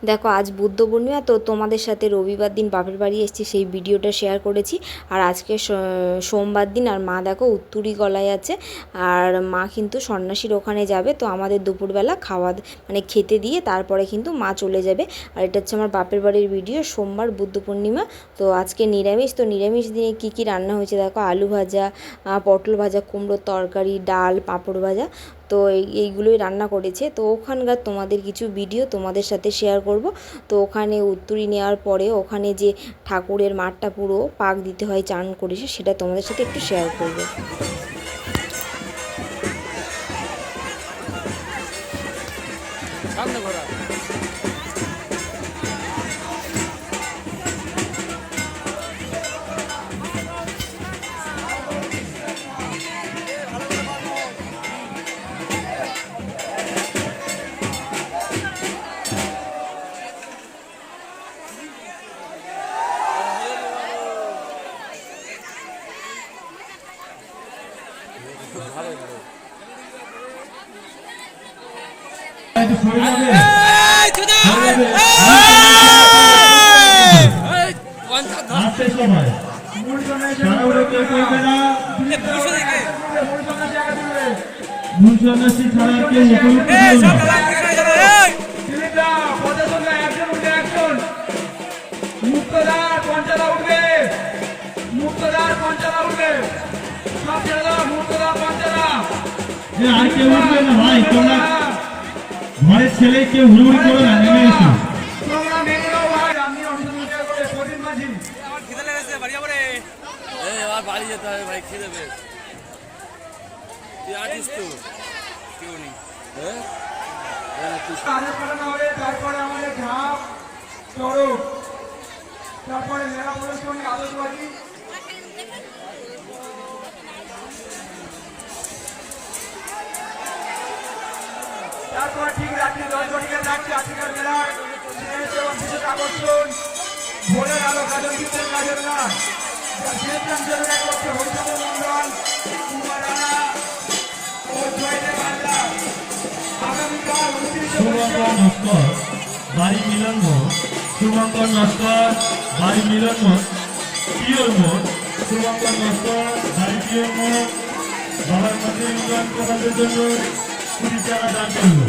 দেখো আজ বুদ্ধ পূর্ণিমা, তো তোমাদের সাথে রবিবার দিন বাপের বাড়ি এসেছি, সেই ভিডিওটা শেয়ার করেছি। আর আজকে সোমবার দিন, আর মা দেখো উত্তুরি গলায় আছে, আর মা কিন্তু সন্ন্যাসীর ওখানে যাবে। তো আমাদের দুপুরবেলা মানে খেতে দিয়ে তারপরে কিন্তু মা চলে যাবে। আর এটা হচ্ছে আমার বাপের বাড়ির ভিডিও, সোমবার বুদ্ধ পূর্ণিমা। তো আজকে নিরামিষ। তো নিরামিষ দিনে কী কী রান্না হয়েছে দেখো, আলু ভাজা, পটল ভাজা, কুমড়োর তরকারি, ডাল, পাঁপড় ভাজা। তো এইগুলোই রান্না করেছে। তো ওখানকার তোমাদের কিছু ভিডিও তোমাদের সাথে শেয়ার করব। তো ওখানে উত্তুরি নেওয়ার পরে ওখানে যে ঠাকুরের মাঠটা পুরো পাক দিতে হয় চান করেছে, সেটা তোমাদের সাথে একটু শেয়ার করব। আর কেউ উঠবে না ভাই, তোমরা ঘরের ছেলে কেউ হুড়ুড়ি করো না, নেমে এসো। বাড়ি যেতে হবে ভাই, খিদে পেয়ে। তুই আছিস তো? কেউ নেই। তারপরে আমাদের ঝাঁপ চড়ক, তারপরে মেলা প্রদর্শনী, আতশবাজি, তারপর ঠিক রাত্রি 10 ঘটিকা থাকছে আজকের মেলার বিশেষ আকর্ষণ ভোরের আলো কাজল গীতের কাজের গান, করছে হরিচন্দ্র মন্ডল, কুমার রানা ও জয়দেব বাংলা। আগামীকাল 29 নস্কর বাড়ি মিলন মোড়, শুভঙ্কর নস্কর বাড়ি মিলন মোড়, পিওর মোড়, শুভঙ্কর নস্কর বাড়ি পিওর মোড়। বাবার মধ্যে মিলন প্রকাশের জন্য 20 টাকা দান করলো।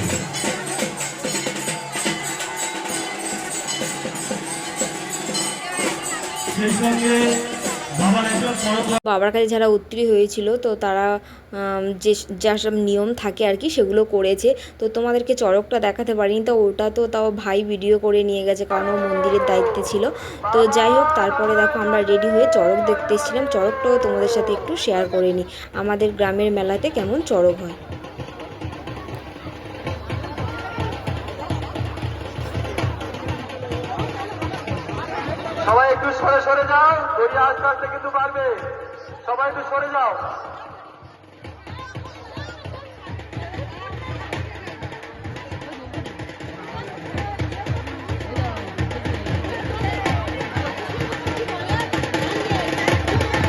সেই সঙ্গে বাবার কাছে যারা উত্তরি হয়েছিল, তো তারা যে যা সব নিয়ম থাকে আর কি সেগুলো করেছে। তো তোমাদেরকে চড়কটা দেখাতে পারিনি, তো ওটা তো তাও ভাই ভিডিও করে নিয়ে গেছে, কারণ ও মন্দিরের দায়িত্বে ছিল। তো যাই হোক, তারপরে দেখো আমরা রেডি হয়ে চড়ক দেখতে এসেছিলাম। চড়কটাও তোমাদের সাথে একটু শেয়ার করে নিই, আমাদের গ্রামের মেলাতে কেমন চড়ক হয়। সবাই একটু সরে সরে যাও, দড়ি আস্তে আস্তে কিন্তু পারবে, সবাই একটু সরে যাও।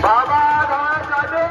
বাবা ধার যাবে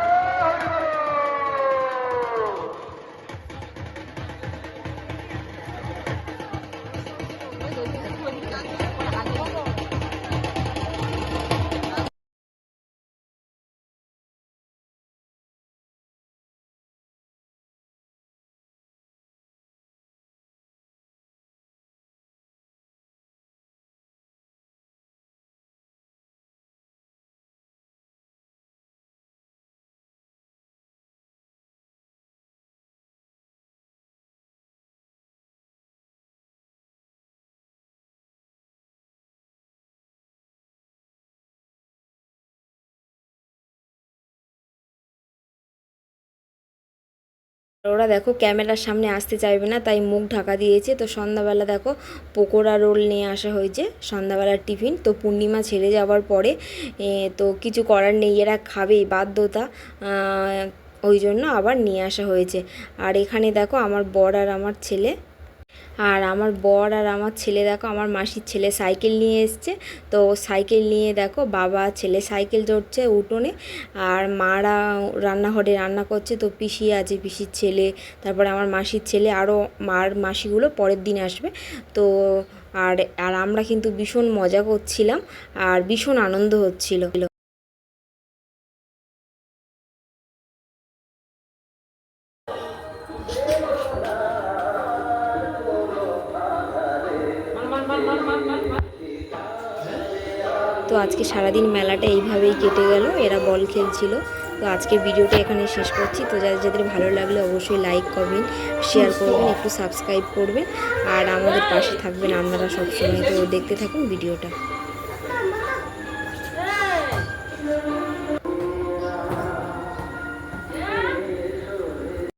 ওরা দেখো ক্যামেরার সামনে আসতে চাইবে না, তাই মুখ ঢাকা দিয়েছে। তো সন্ধ্যাবেলা দেখো পকোড়া রোল নিয়ে আসা হয়েছে, সন্ধ্যাবেলার টিফিন। তো পূর্ণিমা ছেড়ে যাওয়ার পরে তো কিছু করার নেই, এরা খাবেই, বাধ্যতা, ওই জন্য আবার নিয়ে আসা হয়েছে। আর এখানে দেখো আমার বর আর আমার ছেলে, আর আমার বর আর আমার ছেলে দেখো, আমার মাসির ছেলে সাইকেল নিয়ে এসছে। তো সাইকেল নিয়ে দেখো বাবা ছেলে সাইকেল চড়ছে উঠোনে, আর মারা রান্নাঘরে রান্না করছে। তো পিসি আছে, পিসির ছেলে, তারপরে আমার মাসির ছেলে, আরও মার মাসিগুলো পরের দিন আসবে। তো আর আর আমরা কিন্তু ভীষণ মজা করছিলাম আর ভীষণ আনন্দ হচ্ছিল। তো আজকে সারাদিন মেলাটা এইভাবেই কেটে গেল, এরা বল খেলছিল। তো আজকের ভিডিওটা এখানে শেষ করছি। তো যাদের ভালো লাগলে অবশ্যই লাইক কমেন্ট শেয়ার করবেন, একটু সাবস্ক্রাইব করবেন আর আমাদের পাশে থাকবেন আপনারা সবসময়। তো দেখতে থাকুন ভিডিওটা।